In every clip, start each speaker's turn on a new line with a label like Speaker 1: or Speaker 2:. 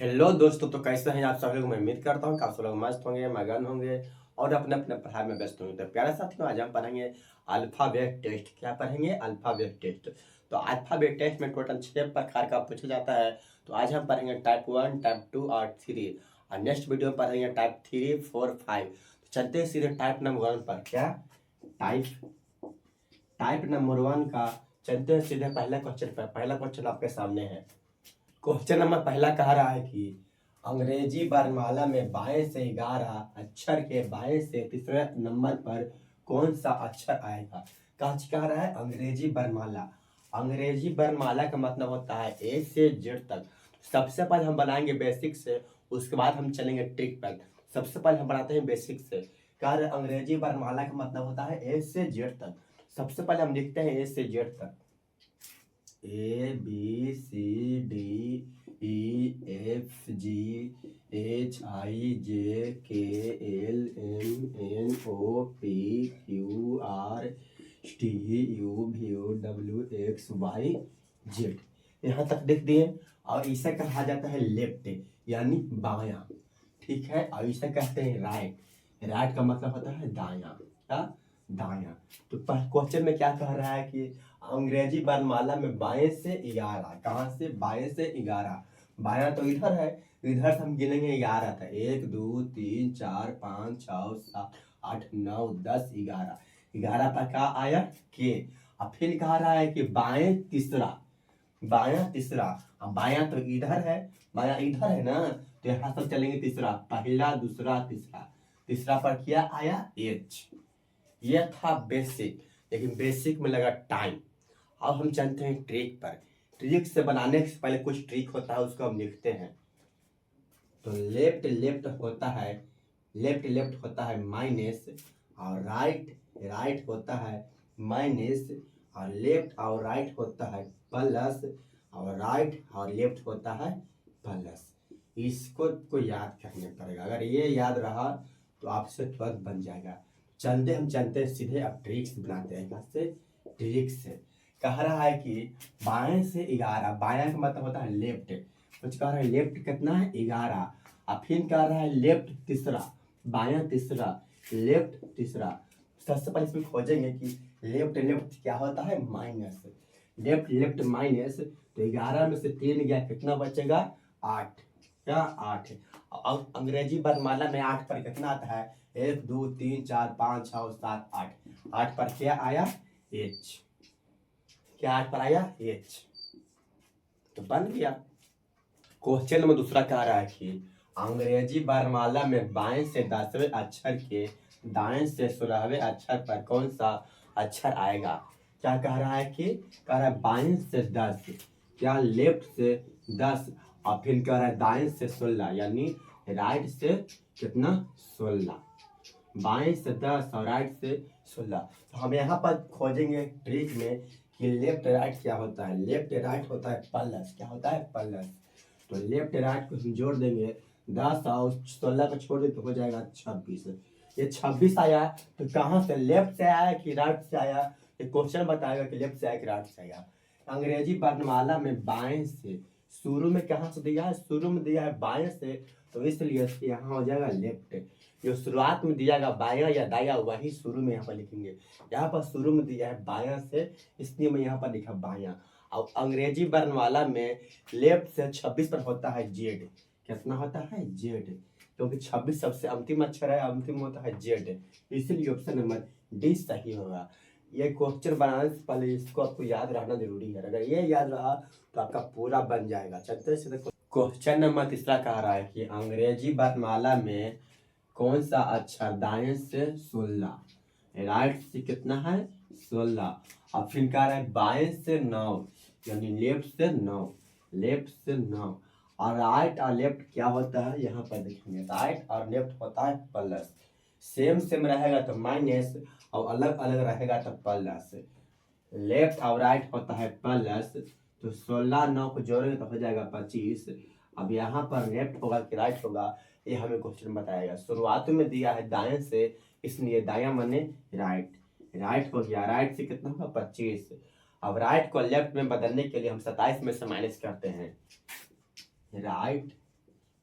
Speaker 1: Hello दोस्तों, तो कैसे हैं आप सब लोग। मैं उम्मीद करता हूँ कि आप सब लोग मस्त होंगे, मगन होंगे और अपने अपने पढ़ाई में व्यस्त होंगे। तो प्यारे साथियों, आज हम पढ़ेंगे अल्फाबेट टेस्ट। क्या पढ़ेंगे? Alphabet test. तो अल्फाबेट टेस्ट में टोटल 6 प्रकार का पूछा जाता है। तो आज हम पढ़ेंगे टाइप 1, टाइप 2 और 3, और नेक्स्ट वीडियो में पढ़ेंगे टाइप 3, 4, 5। तो चलते हैं सीधे टाइप नंबर 1 पर। क्या टाइप टाइप नंबर 1 का चलते हैं सीधे पहला क्वेश्चन पर। पहला क्वेश्चन आपके सामने है। क्वेश्चन नंबर पहला कह रहा है कि अंग्रेजी वर्णमाला में बाएं से 11 अक्षर के बाएं से तीसरे नंबर पर कौन सा अक्षर आएगा। कह रहा है अंग्रेजी वर्णमाला। अंग्रेजी वर्णमाला का मतलब होता है ए से जेड तक। सबसे पहले हम बनाएंगे बेसिक से, उसके बाद हम चलेंगे ट्रिक पर। सबसे पहले हम बनाते हैं बेसिक से। कह रहे अंग्रेजी वर्णमाला का मतलब होता है ए से जेड तक। सबसे पहले हम लिखते हैं ए से जेड तक। A B C D E F G H I J K L M N O P Q R T U V W X Y Z. यहाँ तक लिख दिए। और इसे कहा जाता है लेफ्ट, यानी बायां। ठीक है। और इसे कहते हैं राइट। राइट का मतलब होता है दायां। क्या? दायां। तो क्वेश्चन में क्या कह रहा है कि अंग्रेजी वर्णमाला में बाएं से 11। कहाँ से? बाएं से 11। बायां तो इधर है, इधर से हम गिनेंगे 11 था। 1 2 3 4 5 6 7 8 9 10 11। 11 पर क्या आया? के। अब फिर कह रहा है कि बाएं तीसरा। बायां तीसरा। अब बायां तो इधर है, बायां इधर है ना, तो यहाँ सब चलेंगे तीसरा। पहला, दूसरा, तीसरा। तीसरा पर क्या आया? एच। यह था बेसिक, लेकिन बेसिक में लगा टाइम। अब हम चलते हैं ट्रिक पर। ट्रिक से बनाने से पहले कुछ ट्रिक होता है, उसको हम लिखते हैं। तो लेफ्ट लेफ्ट होता है, लेफ्ट लेफ्ट होता है माइनस, और राइट राइट होता है माइनस, और लेफ्ट और राइट होता है प्लस, और राइट और लेफ्ट होता है प्लस। इसको याद करने पड़ेगा। अगर ये याद रहा तो आपसे तुरंत बन जाएगा। हम चलते हैं सीधे। अब ट्रिक्स बनाते हैं। कहाँ से? ट्रिक से। कह रहा है कि बाएं से 11। बायां का मतलब होता है लेफ्ट। कुछ कह रहा है लेफ्ट कितना है? 11। अब फिर कह रहा है लेफ्ट तीसरा। बायां तीसरा, लेफ्ट तीसरा। सबसे पहले इसमें खोजेंगे कि लेफ्ट लेफ्ट क्या होता है? माइनस। लेफ्ट लेफ्ट माइनस, तो 11 में से 3 गया, कितना बचेगा? 8। क्या? 8। अब अंग्रेजी वर्णमाला में 8 पर कितना आता है? 1 2 3 4 5 6 7 8। 8 पर क्या आया? एच। क्या 8 पर आया? एच। तो बन गया। क्वेश्चन नंबर दूसरा कह रहा है कि अंग्रेजी वर्णमाला में बाएं से 10वें अक्षर के दाएं से 16वें अक्षर पर कौन सा अक्षर आएगा। क्या कह रहा है कि कह रहा है बाएं से 10। क्या? लेफ्ट से 10। और फिर कह रहा है दाएं से 16, यानी राइट से कितना? 16। बाएं से 10 और राइट से 16। तो हम यहाँ पर खोजेंगे ट्रिक में कि लेफ्ट राइट क्या होता है। लेफ्ट राइट होता है प्लस। क्या होता है? प्लस। तो लेफ्ट राइट को हम जोड़ देंगे। 10 और 16 को छोड़ दे तो हो जाएगा 26। ये 26 आया। तो कहाँ से? लेफ्ट से आया कि राइट से आया? ये क्वेश्चन बताएगा कि लेफ्ट से आया कि राइट से आया। अंग्रेजी वर्णमाला में बाएं से शुरू में कहाँ से दिया है? शुरू में दिया है बाएं से, तो इसलिए यहाँ हो जाएगा लेफ्ट। जो शुरुआत में दिया गया बायां या दाया, वही शुरू में यहाँ पर लिखेंगे। यहाँ पर शुरू में दिया है बायां से, इसलिए मैं यहाँ पर लिखा बायां। अब अंग्रेजी वर्णमाला में लेफ्ट से 26 पर होता है जेड। कितना होता है? जेड। क्योंकि 26 सबसे अंतिम अक्षर है, अंतिम होता है जेड, इसीलिए ऑप्शन नंबर डी सही होगा। ये क्वेश्चन बनाने से पहले इसको आपको याद रहना जरूरी है। अगर ये याद रहा तो आपका पूरा बन जाएगा। चलते से देखो। क्वेश्चन नंबर तीसरा कह रहा है कि अंग्रेजी वर्णमाला में कौन सा अक्षर दाएं से 16, राइट से कितना है? 16। अब फिर कह रहा है बाएं से 9, यानी लेफ्ट से 9। लेफ्ट से 9। और राइट और लेफ्ट क्या होता है? यहाँ पर देखेंगे राइट और लेफ्ट होता है प्लस। सेम सेम रहेगा तो माइनस, और अलग अलग रहेगा तो प्लस। लेफ्ट और राइट होता है प्लस, तो 16 9 को जोड़ेंगे तो हो जाएगा 25। अब यहाँ पर लेफ्ट होगा कि राइट होगा, ये हमें क्वेश्चन बताएगा। शुरुआत में दिया है दाएं से, इसलिए दायां माने राइट। राइट हो गया, राइट से कितना होगा? 25। अब राइट को लेफ्ट में बदलने के लिए हम 27 में से माइनस करते हैं। राइट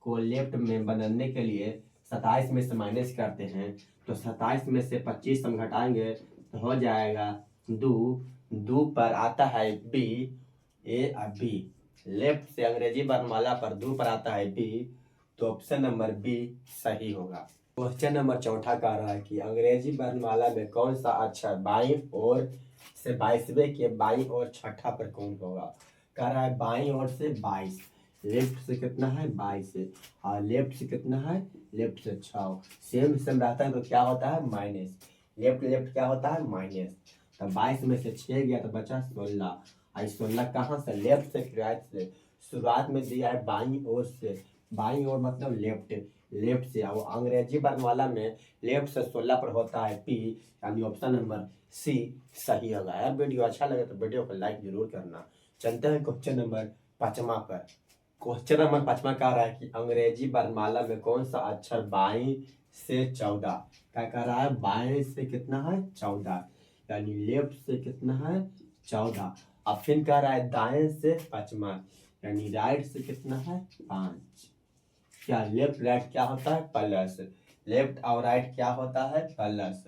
Speaker 1: को लेफ्ट में बदलने के लिए 27 में से माइनस करते हैं, तो 27 में से 25 हम घटाएंगे तो हो जाएगा 2। 2 पर आता है बी, ए और बी। लेफ्ट से अंग्रेजी वर्णमाला पर 2 पर आता है बी, तो ऑप्शन नंबर बी सही होगा। क्वेश्चन नंबर चौथा कह रहा है कि अंग्रेजी वर्णमाला में कौन सा अक्षर बाईं ओर से 22वें के बाईं ओर छठा पर कौन होगा। कह रहा है बाईं ओर से 22, लेफ्ट से कितना है 22 से, और लेफ्ट से कितना है, लेफ्ट से 6। सेम सेम रहता है तो क्या होता है माइनस, लेफ्ट लेफ्ट क्या होता है माइनस। तो 22 में से 6 गया तो बचा 16। आई 16 कहाँ से, लेफ्ट से राइट से। शुरुआत में दिया है बाईं ओर से, बाईं ओर मतलब लेफ्ट, लेफ्ट से। और अंग्रेजी वर्णमाला में लेफ्ट से 16 पर होता है पी, यानी ऑप्शन नंबर सी सही होगा। यार वीडियो अच्छा लगे तो वीडियो को लाइक जरूर करना। चलते हैं क्वेश्चन नंबर 5वां पर। क्वेश्चन नंबर 5वां कह रहा है कि अंग्रेजी वर्णमाला में कौन सा अक्षर बाईं से 14। क्या कह रहा है, बाएं से कितना है 14, यानी लेफ्ट से कितना है 14। अब फिर कह रहा है दाएं से 5वां, यानी राइट से कितना है 5। क्या लेफ्ट राइट क्या होता है प्लस, लेफ्ट और राइट क्या होता है प्लस।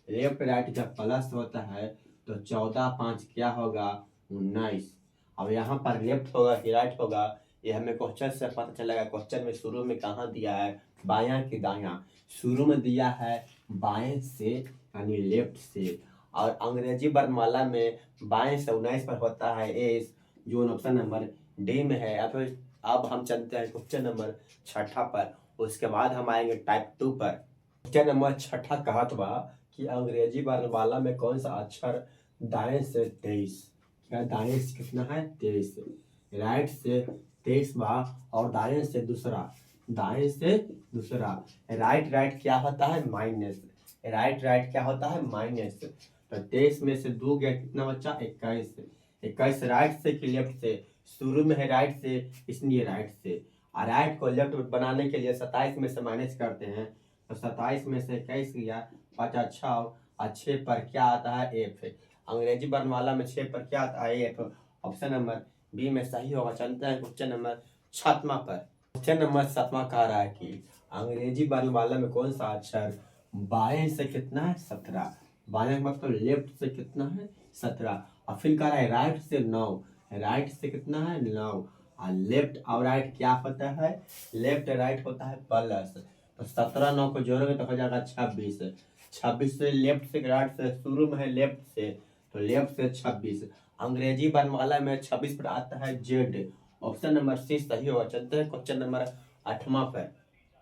Speaker 1: लेफ्ट राइट जब प्लस होता है तो 14 5 क्या होगा 19। अब यहाँ पर लेफ्ट होगा कि राइट होगा, ये हमें क्वेश्चन से पता चलेगा। क्वेश्चन में शुरू में कहाँ दिया है, बायां कि दायां। शुरू में दिया है बाएं से यानी लेफ्ट से, और अंग्रेजी वर्णमाला में बाएं से 19 पर होता है एस, जो ऑप्शन नंबर डी में है। अब हम चलते हैं क्वेश्चन नंबर 6 पर, उसके बाद हम आएंगे टाइप 2 पर। क्वेश्चन नंबर 6 कहत बा कि अंग्रेजी वर्णमाला में कौन सा अक्षर दाएं से 23। क्या दाएं से कितना है 23, राइट से 23 बा, और दाएं से दूसरा, दाएं से दूसरा। राइट राइट क्या होता है माइनस, राइट राइट क्या होता है माइनस। तो 23 में से 2 गया कितना बच्चा 21। 21 राइट से कि लेफ्ट से, शुरू में है राइट से इसलिए राइट से। और राइट को लेफ्ट बनाने के लिए 27 में से माइनस करते हैं, तो 27 में से 21 गया 5 अच्छा, और 6 पर क्या आता है एफ। अंग्रेजी वर्णमाला में 6 पर क्या आता है एफ, ऑप्शन नंबर बी में सही होगा। चलते हैं क्वेश्चन नंबर 7वां पर। क्वेश्चन नंबर 7वां कह रहा है कि अंग्रेजी वर्णमाला में कौन सा अक्षर बाएं से कितना है 17। बाएं मतलब लेफ्ट से कितना है 17, और फिर कह रहा है राइट से 9, राइट से कितना है 9, और लेफ्ट और राइट क्या होता है, लेफ्ट राइट होता है प्लस। तो 17 9 को जोड़ोगे तो हो जाएगा 26। 26 से लेफ्ट से राइट से, शुरू में है लेफ्ट से तो लेफ्ट से 26। अंग्रेजी वर्णमाला में 26 पर आता है जेड, ऑप्शन नंबर सी सही होगा। चलते हैं क्वेश्चन नंबर 8वां पर।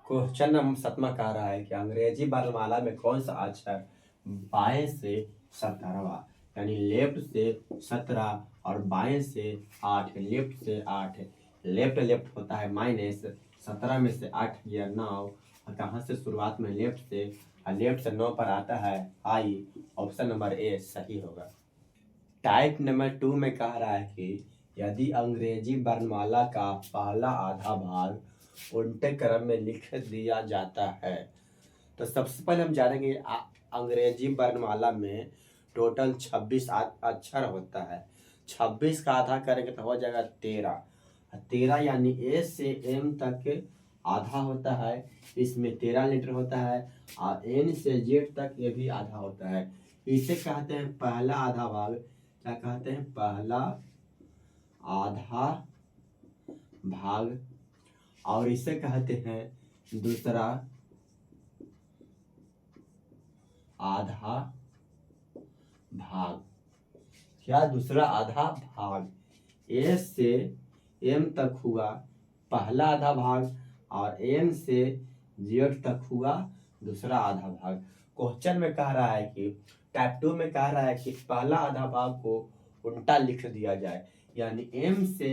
Speaker 1: क्वेश्चन नंबर 7वां कह रहा है कि अंग्रेजी वर्णमाला में कौन सा अक्षर बाएं से 17वां, यानी लेफ्ट से 17 और बाएं से 8, लेफ्ट से 8। लेफ्ट लेफ्ट होता है माइनस, 17 में से 8 गया 9, और कहाँ से शुरुआत में लेफ्ट से, और लेफ्ट से 9 पर आता है आई, ऑप्शन नंबर ए सही होगा। टाइप नंबर 2 में कह रहा है कि यदि अंग्रेजी वर्णमाला का पहला आधा भाग उल्टे क्रम में लिख दिया जाता है, तो सबसे पहले हम जानेंगे अंग्रेजी वर्णमाला में टोटल 26 अक्षर होता है। 26 का आधा करेंगे तो हो जाएगा 13। 13 यानी ए से एम तक आधा होता है, इसमें 13 लीटर होता है, और एन से जेड तक ये भी आधा होता है। इसे कहते हैं पहला आधा भाग। क्या कहते हैं, पहला आधा भाग, और इसे कहते हैं दूसरा आधा भाग। क्या दूसरा आधा भाग, ए से एम तक हुआ पहला आधा भाग, और एन से जेड तक हुआ दूसरा आधा भाग। क्वेश्चन में कह रहा है कि टाइप 2 में कह रहा है कि पहला आधा भाग को उल्टा लिख दिया जाए, यानी एम से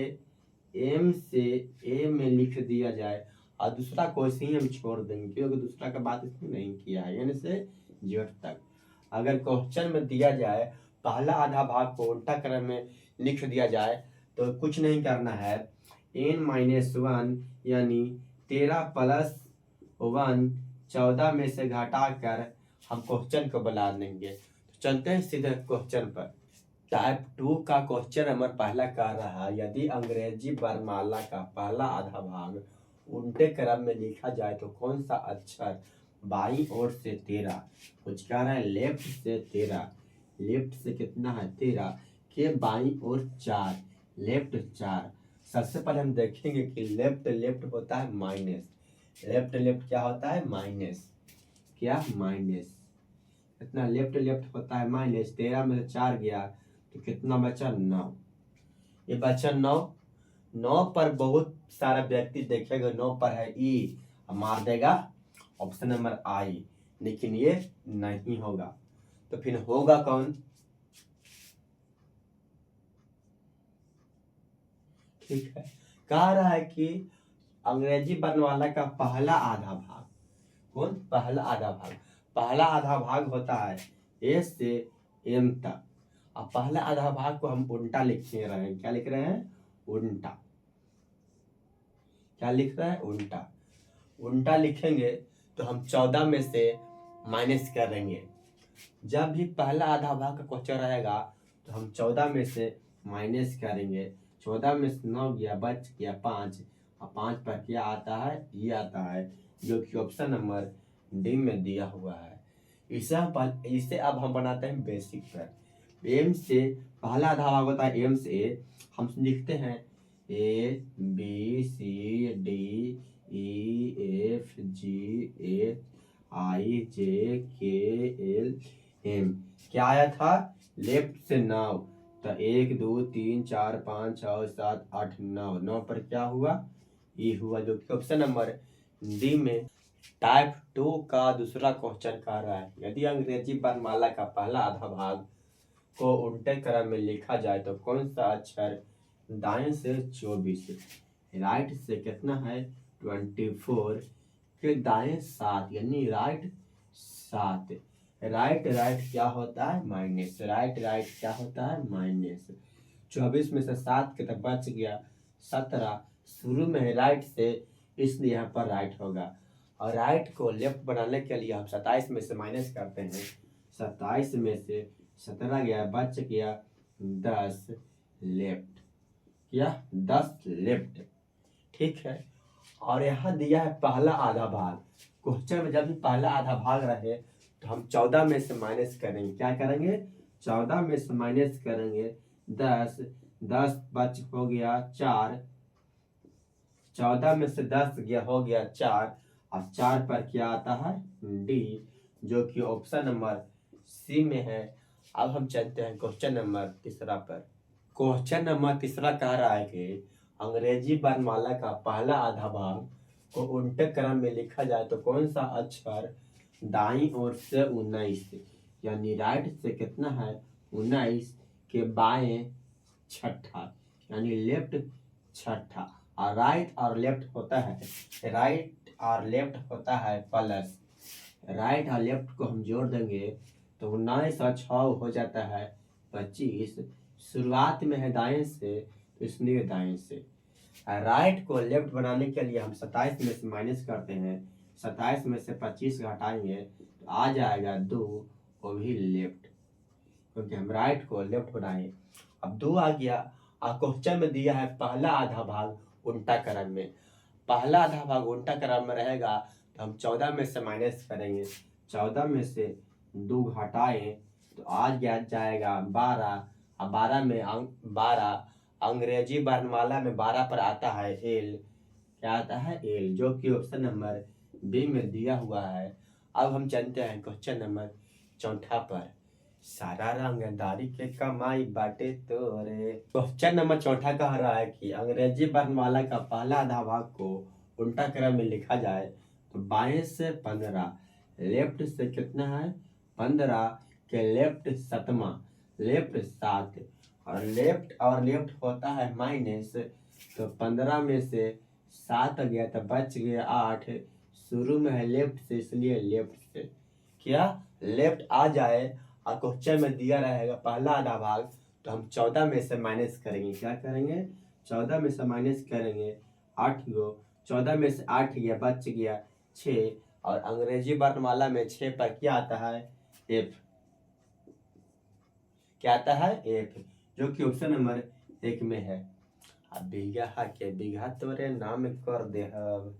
Speaker 1: ए में लिख दिया जाए, और दूसरा क्वेश्चन हम छोड़ देंगे क्योंकि दूसरा का बात इसमें नहीं किया है, एन से जेड तक। अगर क्वेश्चन में दिया जाए पहला आधा भाग को उल्टा क्रम में लिख दिया जाए तो कुछ नहीं करना है, n-1 यानी 13 प्लस 1 14 में से घटा कर हम क्वेश्चन को बना देंगे। तो चलते हैं सीधे क्वेश्चन पर। टाइप 2 का क्वेश्चन नंबर पहला कह रहा है यदि अंग्रेजी वर्णमाला का पहला आधा भाग उल्टे क्रम में लिखा जाए तो कौन सा अक्षर बाईं ओर से 13, कुछ कह रहा है लेफ्ट से 13, लेफ्ट से कितना है 13 के बाईं ओर 4, लेफ्ट 4। सबसे पहले हम देखेंगे कि लेफ्ट लेफ्ट होता है माइनस, लेफ्ट लेफ्ट क्या होता है माइनस, क्या माइनस, कितना लेफ्ट लेफ्ट होता है माइनस, 13 में से 4 गया तो कितना बचा 9, ये बचा 9। 9 पर बहुत सारा व्यक्ति देखेगा 9 पर है ई, मार देगा ऑप्शन नंबर आई, लेकिन ये नहीं होगा। तो फिर होगा कौन, ठीक है। कह रहा है कि अंग्रेजी वर्णमाला का पहला आधा भाग, कौन पहला आधा भाग, पहला आधा भाग होता है ए से एम तक। अब पहला आधा भाग को हम उल्टा लिख रहे हैं, क्या लिख रहे हैं उल्टा, क्या लिख रहे हैं उल्टा, उल्टा लिखेंगे तो हम 14 में से माइनस करेंगे। जब भी पहला आधा भाग का क्वेश्चन रहेगा तो हम 14 में से माइनस करेंगे, 14 में से 9 गया बच गया 5, और 5 पर क्या आता है ये आता है, जो कि ऑप्शन नंबर डी में दिया हुआ है। इसे अब हम बनाते हैं बेसिक पर। एम से पहला आधा भाग होता है एम से ए, हम लिखते हैं A B C D E F G H I J K L M. क्या आया था लेफ्ट से 9, तो 1 2 3 4 5 6 7 8 9, 9 पर क्या हुआ ये हुआ, जो कि ऑप्शन नंबर डी में टाइप 2 का दूसरा क्वेश्चन कर रहा है। यदि अंग्रेजी वर्णमाला का पहला आधा भाग को उल्टे क्रम में लिखा जाए तो कौन सा अक्षर दाएं से 24, राइट से कितना है 24 के दाएं 7, यानी राइट 7, राइट राइट क्या होता है माइनस, राइट राइट क्या होता है माइनस। 24 में से 7 के तक बच गया 17, शुरू में है राइट से इसलिए यहाँ पर राइट होगा, और राइट को लेफ्ट बनाने के लिए हम 27 में से माइनस करते हैं, 27 में से 17 गया बच गया 10 लेफ्ट, क्या 10 लेफ्ट, ठीक है। और यहाँ दिया है पहला आधा भाग, क्वेश्चन में जब भी पहला आधा भाग रहे तो हम 14 में से माइनस करेंगे, क्या करेंगे 14 में से माइनस करेंगे 10, 10 बच हो गया 4, 14 में से 10 गया हो गया 4, और 4 पर क्या आता है डी, जो कि ऑप्शन नंबर सी में है। अब हम चलते हैं क्वेश्चन नंबर तीसरा पर। क्वेश्चन नंबर तीसरा कह रहा है कि अंग्रेजी वर्णमाला का पहला आधा भाग को उल्टे क्रम में लिखा जाए तो कौन सा अक्षर दाईं ओर से 19, यानी राइट से कितना है 19 के बाएं छठा, यानी लेफ्ट छठा, और राइट और लेफ्ट होता है, राइट और लेफ्ट होता है प्लस, राइट और लेफ्ट को हम जोड़ देंगे तो 19 और 6 हो जाता है 25, शुरुआत में है दाएं से तो इसलिए दाएं से। राइट को लेफ्ट बनाने के लिए हम 27 में से माइनस करते हैं, 27 में से 25 घटाएंगे तो आ जाएगा 2, वो भी लेफ्ट, क्योंकि हम राइट को लेफ्ट बनाए। अब 2 आ गया, और क्वेश्चन में दिया है पहला आधा भाग उल्टा क्रम में, पहला आधा भाग उल्टा क्रम में रहेगा तो हम 14 में से माइनस करेंगे, 14 में से 2 घटाएं तो आज गया जाएगा 12, और 12 में 12 अंग्रेजी वर्णमाला में 12 पर आता है एल, क्या आता है एल, जो कि ऑप्शन नंबर बी में दिया हुआ है। अब हम चलते हैं क्वेश्चन नंबर चौथा पर। सारा रंगदारी के कमाई बाटे तोरे। क्वेश्चन नंबर चौथा कह रहा है कि अंग्रेजी वर्णमाला का पहला आधा भाग को उल्टा क्रम में लिखा जाए तो बाएं से 15, लेफ्ट से कितना है 15 के लेफ्ट 7वां, लेफ्ट 7, और लेफ्ट होता है माइनस, तो 15 में से 7 गया तो बच गया 8, शुरू में है लेफ्ट से इसलिए लेफ्ट से, क्या लेफ्ट आ जाए, और क्वेश्चन में दिया रहेगा पहला आधा भाग तो हम 14 में से माइनस करेंगे, क्या करेंगे 14 में से माइनस करेंगे 8 गो, 14 में से 8 गया बच गया 6, और अंग्रेजी वर्णमाला में 6 पर क्या आता है एफ, क्या आता है एफ, जो कि ऑप्शन नंबर 1 में है। आ बिगहा के बिगहा तोरे नाम कर देहब।